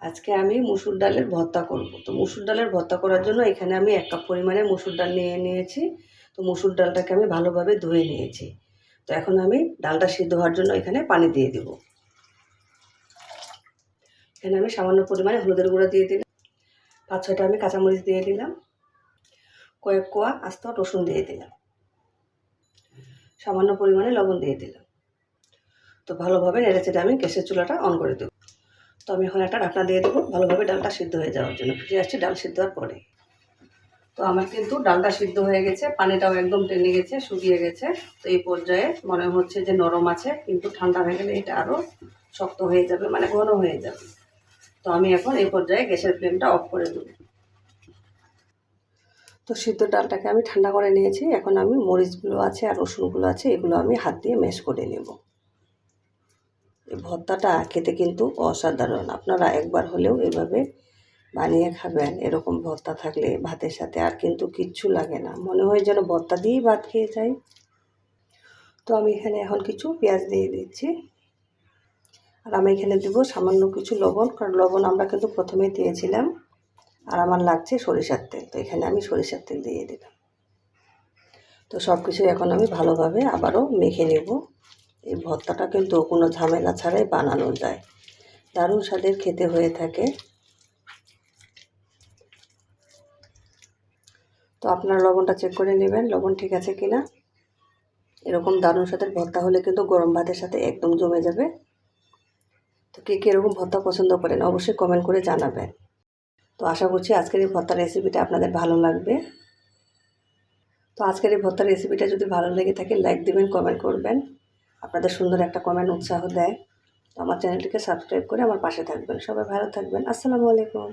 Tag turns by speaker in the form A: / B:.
A: আজকে আমি মুসুর ডালের ভর্তা করব। তো মুসুর ডালের ভর্তা করার জন্য এখানে আমি 1 কাপ পরিমাণে মুসুর ডাল নিয়েছি। তো মুসুর ডালটাকে আমি ভালোভাবে ধুয়ে নিয়েছি। তো এখন আমি ডালটা সিদ্ধ হওয়ার জন্য এখানে পানি দিয়ে দেব। এখানে আমি সামান্য পরিমাণে হলুদের গুঁড়া দিয়ে দিলাম, 5-6টা আমি কাঁচামরিচ দিয়ে দিলাম, কয়েক কোয়া আস্ত রসুন দিয়ে দিলাম, সামান্য পরিমাণে লবণ দিয়ে দিলাম। তো ভালোভাবে নেড়েচেড়ে আমি গ্যাসের চুলাটা অন করে দেব। তো আমি এখন একটা ঢাকনা দিয়ে দেবো ভালোভাবে ডালটা সিদ্ধ হয়ে যাওয়ার জন্য। ফিরে আসছি ডাল সিদ্ধ হওয়ার পরে। তো আমার কিন্তু ডালটা সিদ্ধ হয়ে গেছে, পানিটাও একদম টেনে গেছে, শুকিয়ে গেছে। তো এই পর্যায়ে মনে হচ্ছে যে নরম আছে, কিন্তু ঠান্ডা হয়ে গেলে এটা আরও শক্ত হয়ে যাবে, মানে ঘন হয়ে যাবে। তো আমি এখন এই পর্যায়ে গ্যাসের ফ্লেমটা অফ করে দেব। তো সিদ্ধ ডালটাকে আমি ঠান্ডা করে নিয়েছি। এখন আমি মরিচগুলো আছে আর রসুনগুলো আছে, এগুলো আমি হাত দিয়ে ম্যাশ করে নেব। এই ভর্তাটা খেতে কিন্তু অসাধারণ। আপনারা একবার হলেও এভাবে বানিয়ে খাবেন। এরকম ভর্তা থাকলে ভাতের সাথে আর কিন্তু কিচ্ছু লাগে না, মনে হয় যেন ভর্তা দিয়েই ভাত খেয়ে যাই। তো আমি এখানে এখন কিছু পেঁয়াজ দিয়ে দিচ্ছি, আর আমি এখানে দেবো সামান্য কিছু লবণ, কারণ লবণ আমরা কিন্তু প্রথমেই দিয়েছিলাম। আর আমার লাগছে সরিষার তেল, তো এখানে আমি সরিষার তেল দিয়ে দিলাম। তো সব কিছু এখন আমি ভালোভাবে আবারও মেখে নেব। এই ভর্তাটা কিন্তু কোনো ঝামেলা ছাড়াই বানানো যায়, দারুণ স্বাদের খেতে হয়ে থাকে। তো আপনারা লবণটা চেক করে নেবেন, লবণ ঠিক আছে কিনা। এরকম দারুণ স্বাদের ভর্তা হলে কিন্তু গরম ভাতের সাথে একদম জমে যাবে। তো কে কে এরকম ভর্তা পছন্দ করেন অবশ্যই কমেন্ট করে জানাবেন। তো আশা করছি আজকের এই ভর্তার রেসিপিটা আপনাদের ভালো লাগবে। তো আজকের এই ভর্তার রেসিপিটা যদি ভালো লেগে থাকে লাইক দিবেন, কমেন্ট করবেন। আপনাদের সুন্দর একটা কমেন্ট উৎসাহ দেয়। তো আমার চ্যানেলটিকে সাবস্ক্রাইব করে আমার পাশে থাকবেন। সবাই ভালো থাকবেন। আসসালামু আলাইকুম।